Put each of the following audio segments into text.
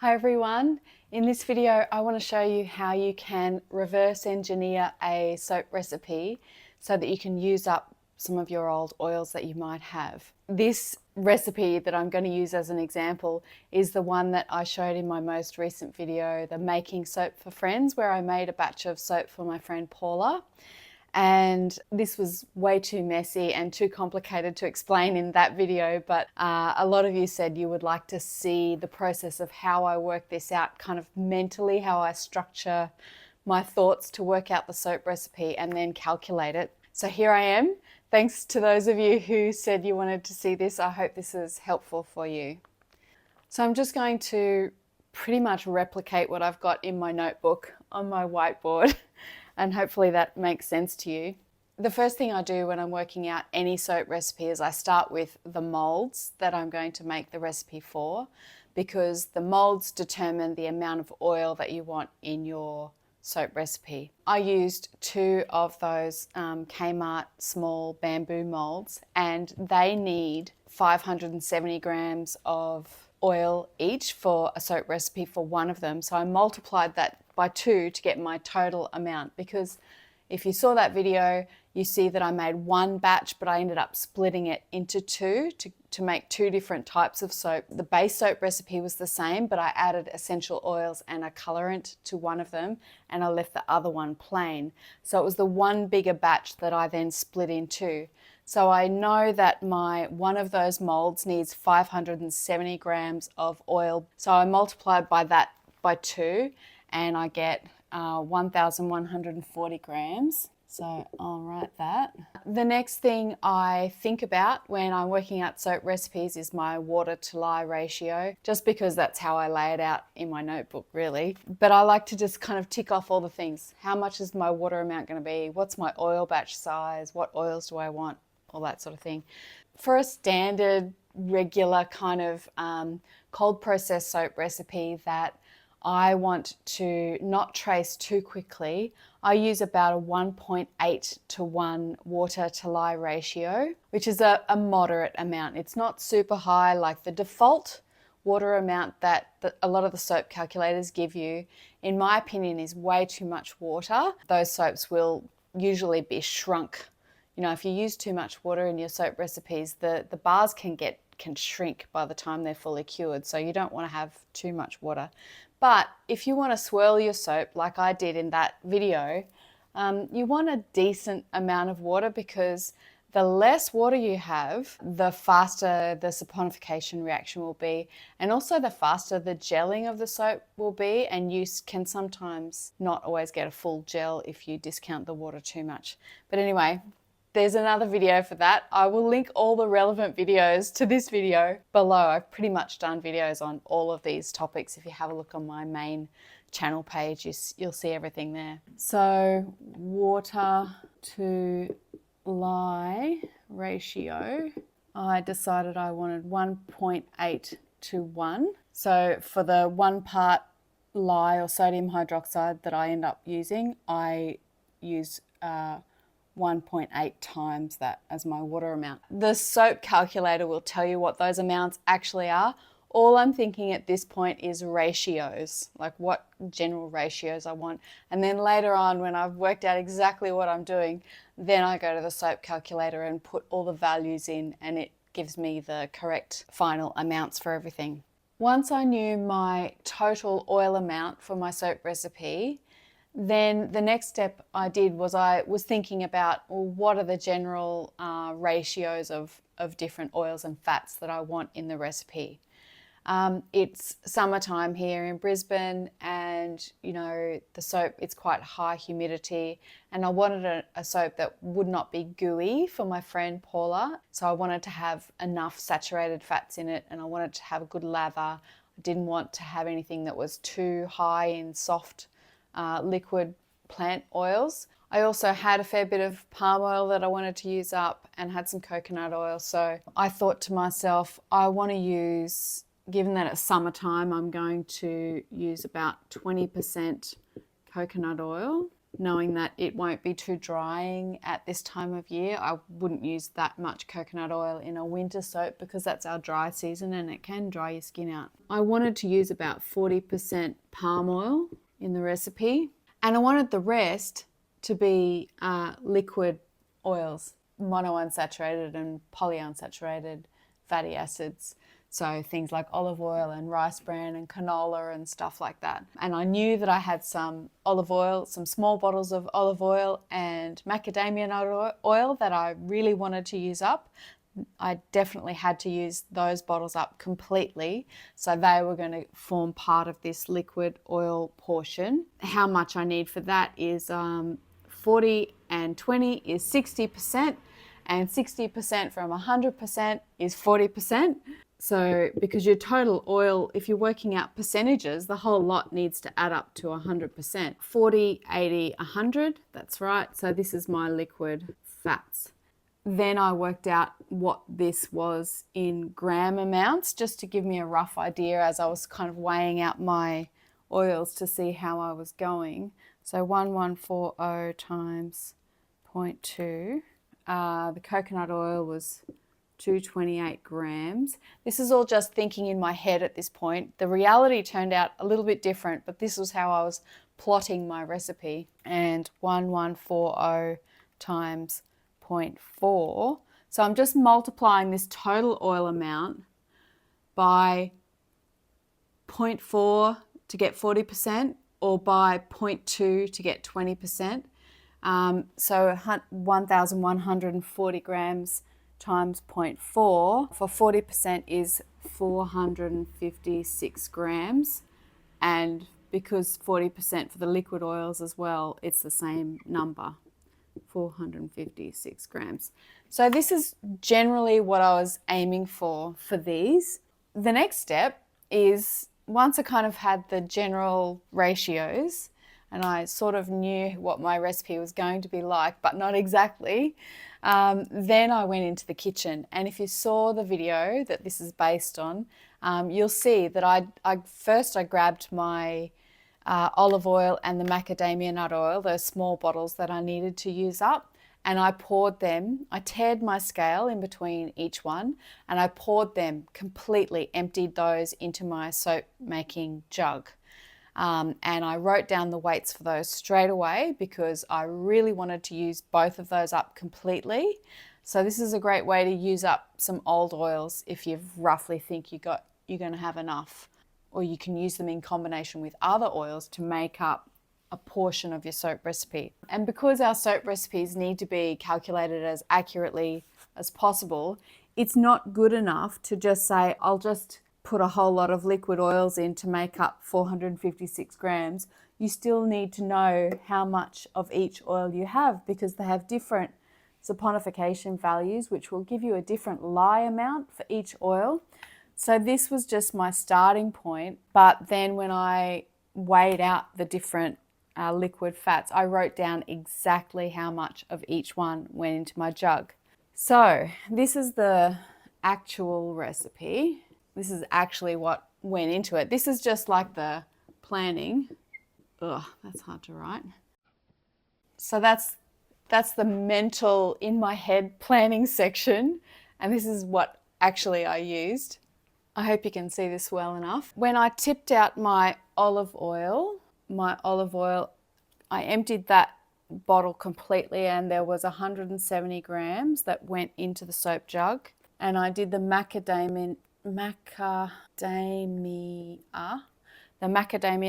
Hi everyone, in this video I want to show you how you can reverse engineer a soap recipe so that you can use up some of your old oils that you might have. This recipe that I'm going to use as an example is the one that I showed in my most recent video, the Making Soap for Friends, where I made a batch of soap for my friend Paula. And this was way too messy and too complicated to explain in that video, but a lot of you said you would like to see the process of how I work this out, kind of mentally, how I structure my thoughts to work out the soap recipe and then calculate it. So here I am. Thanks to those of you who said you wanted to see this. I hope this is helpful for you. So I'm just going to pretty much replicate what I've got in my notebook on my whiteboard. And hopefully that makes sense to you. The first thing I do when I'm working out any soap recipe is I start with the molds that I'm going to make the recipe for, because the molds determine the amount of oil that you want in your soap recipe. I used 2 of those Kmart small bamboo molds, and they need 570 grams of oil each for a soap recipe for one of them. So I multiplied that by 2 to get my total amount, because if you saw that video, you see that I made one batch, but I ended up splitting it into 2 to make 2 different types of soap. The base soap recipe was the same, but I added essential oils and a colorant to one of them, and I left the other one plain. So it was the one bigger batch that I then split in 2. So I know that one of those molds needs 570 grams of oil. So I multiplied by that by 2, and I get 1,140 grams. So I'll write that. The next thing I think about when I'm working out soap recipes is my water to lye ratio, just because that's how I lay it out in my notebook, really. But I like to just kind of tick off all the things. How much is my water amount going to be? What's my oil batch size? What oils do I want? All that sort of thing. For a standard, regular kind of cold process soap recipe that I want to not trace too quickly, I use about a 1.8 to 1 water to lye ratio, which is a moderate amount. It's not super high like the default water amount that a lot of the soap calculators give you, in my opinion, is way too much water. Those soaps will usually be shrunk. You know, if you use too much water in your soap recipes, the bars can shrink by the time they're fully cured, so you don't want to have too much water. But if you want to swirl your soap like I did in that video, you want a decent amount of water, because the less water you have, the faster the saponification reaction will be, and also the faster the gelling of the soap will be, and you can sometimes not always get a full gel if you discount the water too much. But anyway, there's another video for that. I will link all the relevant videos to this video below. I've pretty much done videos on all of these topics. If you have a look on my main channel page, you'll see everything there. So water to lye ratio, I decided I wanted 1.8 to 1. So for the 1 part lye or sodium hydroxide that I end up using, I use 1.8 times that as my water amount. The soap calculator will tell you what those amounts actually are. All I'm thinking at this point is ratios, like what general ratios I want. And then later on, when I've worked out exactly what I'm doing, then I go to the soap calculator and put all the values in, and it gives me the correct final amounts for everything. Once I knew my total oil amount for my soap recipe, then the next step I did was I was thinking about, well, what are the general ratios of different oils and fats that I want in the recipe. It's summertime here in Brisbane, and you know, the soap, it's quite high humidity, and I wanted a soap that would not be gooey for my friend Paula. So I wanted to have enough saturated fats in it, and I wanted to have a good lather. I didn't want to have anything that was too high in soft liquid plant oils. I also had a fair bit of palm oil that I wanted to use up, and had some coconut oil. So I thought to myself, I want to use, given that it's summertime, I'm going to use about 20% coconut oil knowing that it won't be too drying at this time of year. I wouldn't use that much coconut oil in a winter soap because that's our dry season and it can dry your skin out. I wanted to use about 40% palm oil in the recipe, and I wanted the rest to be liquid oils, monounsaturated and polyunsaturated fatty acids. So things like olive oil and rice bran and canola and stuff like that. And I knew that I had some olive oil, some small bottles of olive oil and macadamia nut oil that I really wanted to use up. I definitely had to use those bottles up completely. So they were going to form part of this liquid oil portion. How much I need for that is 40 and 20 is 60%, and 60% from 100% is 40%. So because your total oil, if you're working out percentages, the whole lot needs to add up to 100%. 40, 80, 100, that's right. So this is my liquid fats. Then I worked out what this was in gram amounts, just to give me a rough idea as I was kind of weighing out my oils to see how I was going. So 1140 times 0.2. The coconut oil was 228 grams. This is all just thinking in my head at this point. The reality turned out a little bit different, but this was how I was plotting my recipe. And 1140 times 0.4. So I'm just multiplying this total oil amount by 0.4 to get 40% or by 0.2 to get 20%. So 1,140 grams times 0.4 for 40% is 456 grams. And because 40% for the liquid oils as well, it's the same number, 456 grams. So this is generally what I was aiming for these. The next step is, once I kind of had the general ratios and I sort of knew what my recipe was going to be like, but not exactly, then I went into the kitchen. And if you saw the video that this is based on, you'll see that I first grabbed my olive oil and the macadamia nut oil, those small bottles that I needed to use up, and I poured them. I tared my scale in between each one and I poured them completely, emptied those into my soap making jug. And I wrote down the weights for those straight away because I really wanted to use both of those up completely. So this is a great way to use up some old oils if you roughly think you're going to have enough, or you can use them in combination with other oils to make up a portion of your soap recipe. And because our soap recipes need to be calculated as accurately as possible, it's not good enough to just say, I'll just put a whole lot of liquid oils in to make up 456 grams. You still need to know how much of each oil you have, because they have different saponification values, which will give you a different lye amount for each oil. So this was just my starting point. But then when I weighed out the different liquid fats, I wrote down exactly how much of each one went into my jug. So this is the actual recipe. This is actually what went into it. This is just like the planning. Ugh, that's hard to write. So that's the mental, in my head planning section. And this is what actually I used. I hope you can see this well enough. When I tipped out my olive oil, I emptied that bottle completely and there was 170 grams that went into the soap jug. And I did the macadamia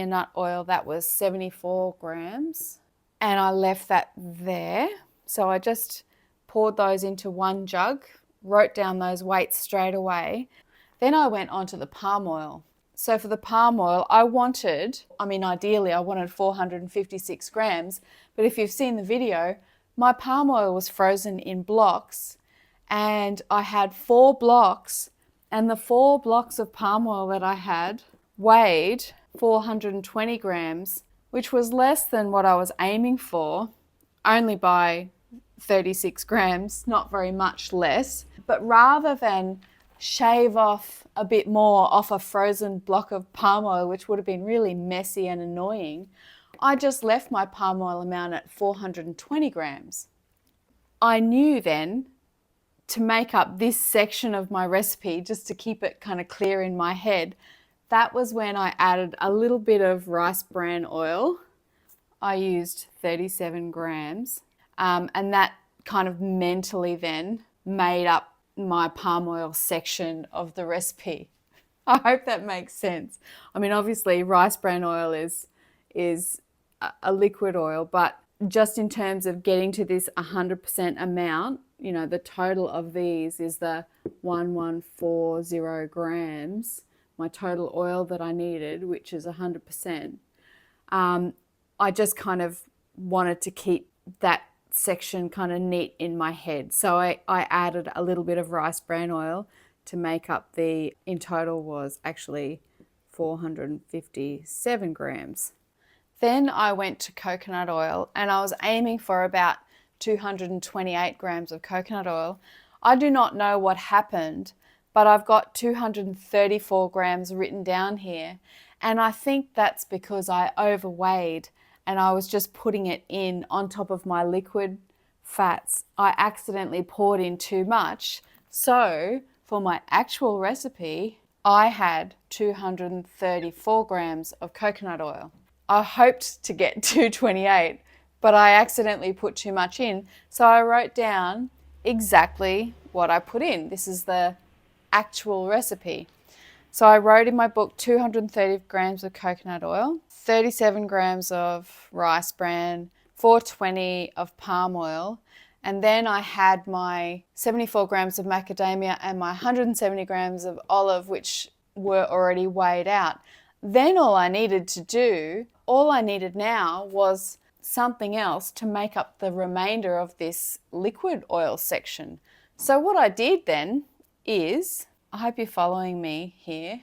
nut oil, that was 74 grams. And I left that there. So I just poured those into one jug, wrote down those weights straight away. Then I went on to the palm oil. So for the palm oil, ideally I wanted 456 grams, but if you've seen the video, my palm oil was frozen in blocks and I had 4 blocks, and the 4 blocks of palm oil that I had weighed 420 grams, which was less than what I was aiming for, only by 36 grams, not very much less. But rather than shave off a bit more off a frozen block of palm oil, which would have been really messy and annoying, I just left my palm oil amount at 420 grams. I knew then to make up this section of my recipe, just to keep it kind of clear in my head, that was when I added a little bit of rice bran oil. I used 37 grams, and that kind of mentally then made up my palm oil section of the recipe. I hope that makes sense. I mean, obviously rice bran oil is a liquid oil, but just in terms of getting to this 100% amount, you know, the total of these is the 1140 grams, my total oil that I needed, which is 100%. I just kind of wanted to keep that section kind of neat in my head. So I added a little bit of rice bran oil to make up in total was actually 457 grams. Then I went to coconut oil, and I was aiming for about 228 grams of coconut oil. I do not know what happened, but I've got 234 grams written down here. And I think that's because I overweighed and I was just putting it in on top of my liquid fats. I accidentally poured in too much. So for my actual recipe, I had 234 grams of coconut oil. I hoped to get 228, but I accidentally put too much in. So I wrote down exactly what I put in. This is the actual recipe. So I wrote in my book 230 grams of coconut oil, 37 grams of rice bran, 420 of palm oil, and then I had my 74 grams of macadamia and my 170 grams of olive, which were already weighed out. Then all I needed now was something else to make up the remainder of this liquid oil section. So what I did then is, I hope you're following me here.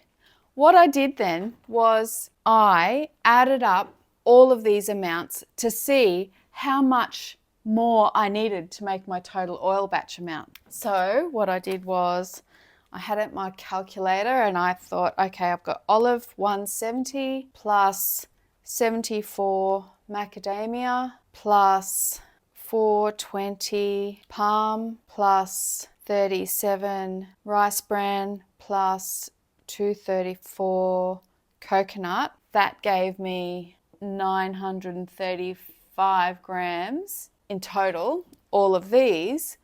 What I did then was I added up all of these amounts to see how much more I needed to make my total oil batch amount. So what I did was I had it in my calculator and I thought, okay, I've got olive 170 plus 74 macadamia plus 420 palm plus 37 rice bran plus 234 coconut. That gave me 935 grams in total, all of these.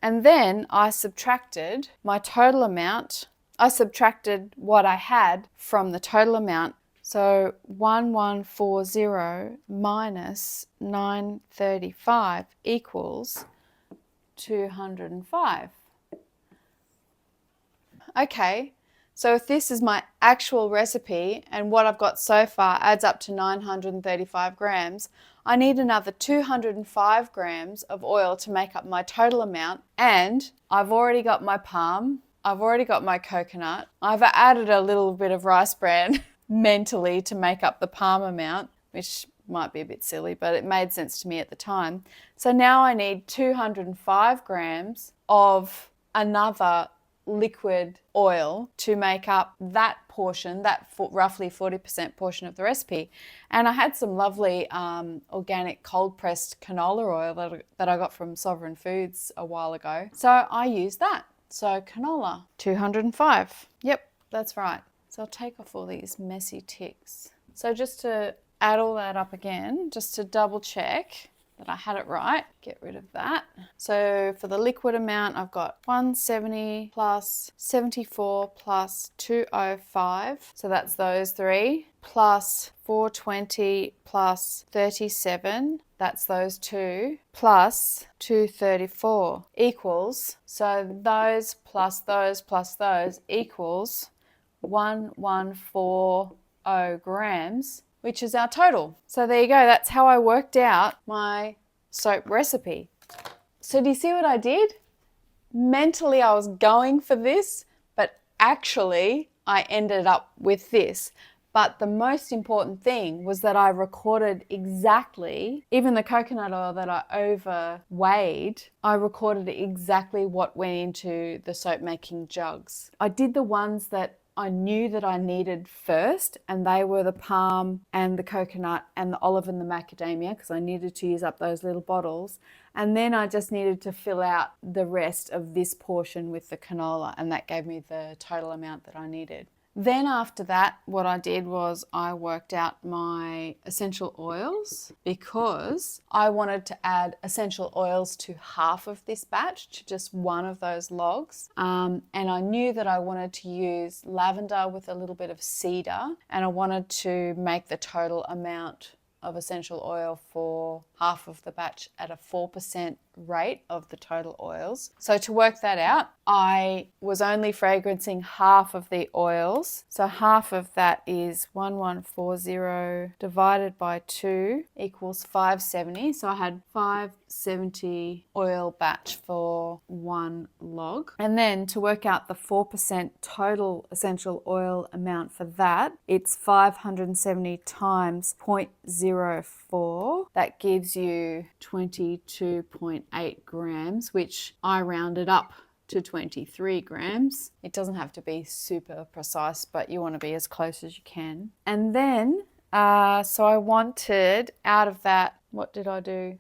And then I subtracted my total amount. I subtracted what I had from the total amount. So 1140 minus 935 equals 205. Okay, so if this is my actual recipe and what I've got so far adds up to 935 grams, I need another 205 grams of oil to make up my total amount, and I've already got my palm, I've already got my coconut, I've added a little bit of rice bran mentally to make up the palm amount, which might be a bit silly, but it made sense to me at the time. So now I need 205 grams of another liquid oil to make up that portion, that roughly 40% portion of the recipe. And I had some lovely organic cold pressed canola oil that I got from Sovereign Foods a while ago. So I used that. So canola, 205. Yep, that's right. So I'll take off all these messy ticks. So just to add all that up again, just to double check that I had it right, get rid of that. So for the liquid amount, I've got 170 plus 74 plus 205. So that's those three, plus 420 plus 37. That's those two, plus 234 equals, so those plus those plus those equals 1140 grams, which is our total. So there you go, that's how I worked out my soap recipe. So do you see what I did? Mentally I was going for this, but actually I ended up with this. But the most important thing was that I recorded exactly, even the coconut oil that I overweighed, I recorded exactly what went into the soap making jugs. I did the ones that I knew that I needed first, and they were the palm and the coconut and the olive and the macadamia, because I needed to use up those little bottles. And then I just needed to fill out the rest of this portion with the canola, and that gave me the total amount that I needed. Then after that, what I did was I worked out my essential oils, because I wanted to add essential oils to half of this batch, to just one of those logs. And I knew that I wanted to use lavender with a little bit of cedar, and I wanted to make the total amount of essential oil for half of the batch at a 4% rate of the total oils. So to work that out, I was only fragrancing half of the oils. So half of that is 1140 divided by 2 equals 570. So I had 570 oil batch for one log. And then to work out the 4% total essential oil amount for that, it's 570 times 0.04. That gives you 22.8 grams, which I rounded up to 23 grams. It doesn't have to be super precise, but you want to be as close as you can. And then, so I wanted out of that, what did I do?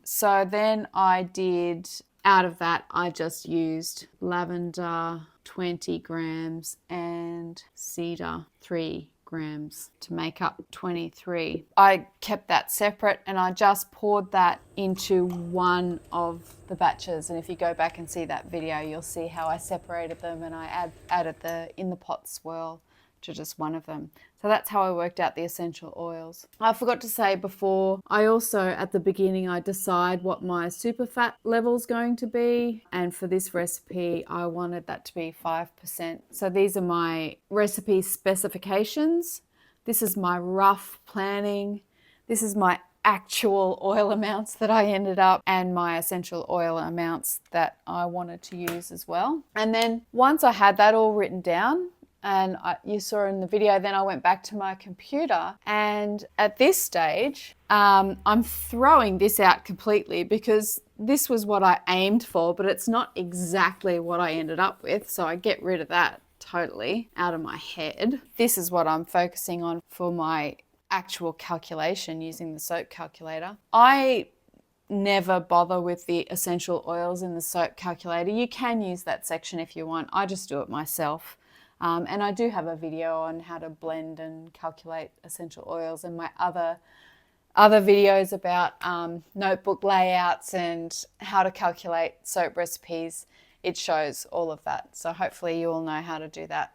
So then I did, out of that, I just used lavender 20 grams and cedar 3 grams to make up 23. I kept that separate, and I just poured that into one of the batches. And if you go back and see that video, you'll see how I separated them, and I added the in the pot swirl to just one of them. So that's how I worked out the essential oils. I forgot to say before, I also, at the beginning, I decide what my super fat level is going to be. And for this recipe, I wanted that to be 5%. So these are my recipe specifications. This is my rough planning. This is my actual oil amounts that I ended up, and my essential oil amounts that I wanted to use as well. And then once I had that all written down, and you saw in the video, then I went back to my computer, and at this stage, I'm throwing this out completely, because this was what I aimed for, but it's not exactly what I ended up with. So I get rid of that totally out of my head. This is what I'm focusing on for my actual calculation using the soap calculator. I never bother with the essential oils in the soap calculator. You can use that section if you want. I just do it myself. And I do have a video on how to blend and calculate essential oils, and my other videos about notebook layouts and how to calculate soap recipes. It shows all of that. So hopefully you all know how to do that.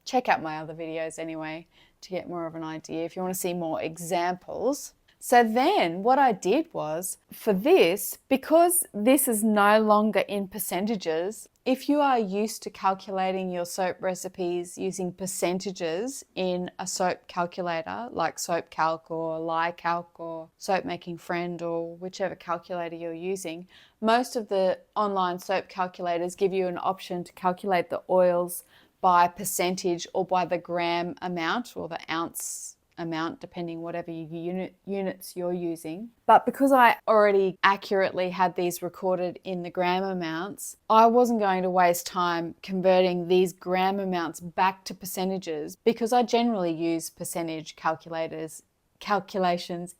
Check out my other videos anyway to get more of an idea if you want to see more examples. So then what I did was, for this, because this is no longer in percentages, if you are used to calculating your soap recipes using percentages in a soap calculator, like Soap Calc or LiCalc or Soap Making Friend or whichever calculator you're using, most of the online soap calculators give you an option to calculate the oils by percentage or by the gram amount or the ounce amount, depending whatever units you're using. But because I already accurately had these recorded in the gram amounts, I wasn't going to waste time converting these gram amounts back to percentages, because I generally use percentage calculations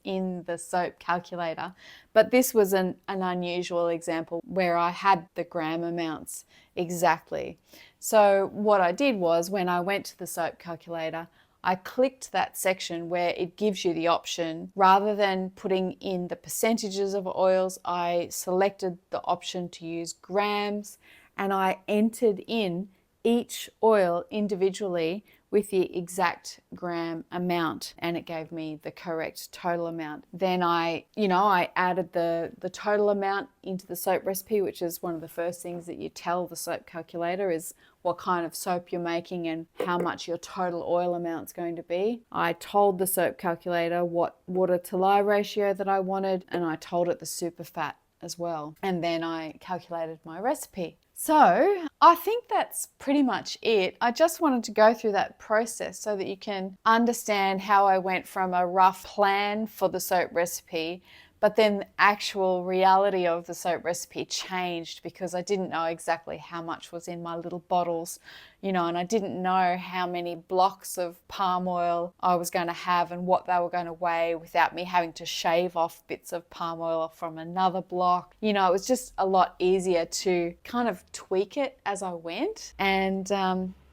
in the soap calculator. But this was an unusual example where I had the gram amounts exactly. So what I did was, when I went to the soap calculator, I clicked that section where it gives you the option, rather than putting in the percentages of oils, I selected the option to use grams, and I entered in each oil individually with the exact gram amount, and it gave me the correct total amount. Then I added the total amount into the soap recipe, which is one of the first things that you tell the soap calculator, is what kind of soap you're making and how much your total oil amount's going to be. I told the soap calculator what water to lye ratio that I wanted, and I told it the super fat as well. And then I calculated my recipe. So I think that's pretty much it. I just wanted to go through that process so that you can understand how I went from a rough plan for the soap recipe, But then the actual reality of the soap recipe changed because I didn't know exactly how much was in my little bottles, and I didn't know how many blocks of palm oil I was going to have and what they were going to weigh without me having to shave off bits of palm oil from another block. It was just a lot easier to kind of tweak it as I went, and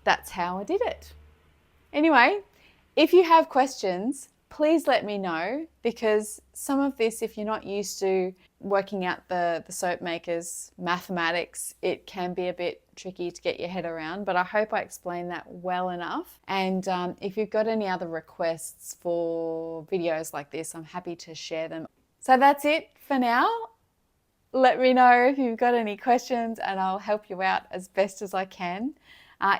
that's how I did it. Anyway, if you have questions, please let me know, because some of this, if you're not used to working out the soap maker's mathematics, it can be a bit tricky to get your head around, but I hope I explained that well enough. And if you've got any other requests for videos like this, I'm happy to share them. So that's it for now. Let me know if you've got any questions and I'll help you out as best as I can.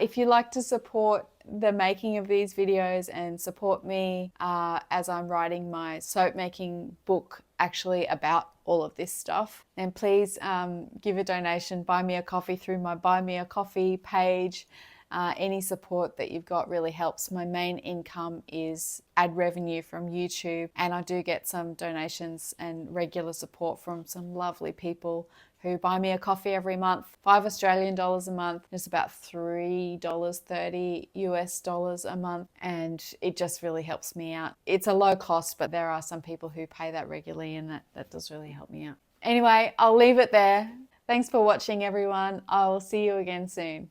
If you'd like to support the making of these videos and support me as I'm writing my soap making book actually about all of this stuff, then please give a donation, buy me a coffee through my Buy Me a Coffee page. Any support that you've got really helps. My main income is ad revenue from YouTube, and I do get some donations and regular support from some lovely people who buy me a coffee every month. $5 a month. It's about $3.30 US a month, and it just really helps me out. It's a low cost, but there are some people who pay that regularly, and that does really help me out. Anyway, I'll leave it there. Thanks for watching, everyone. I will see you again soon.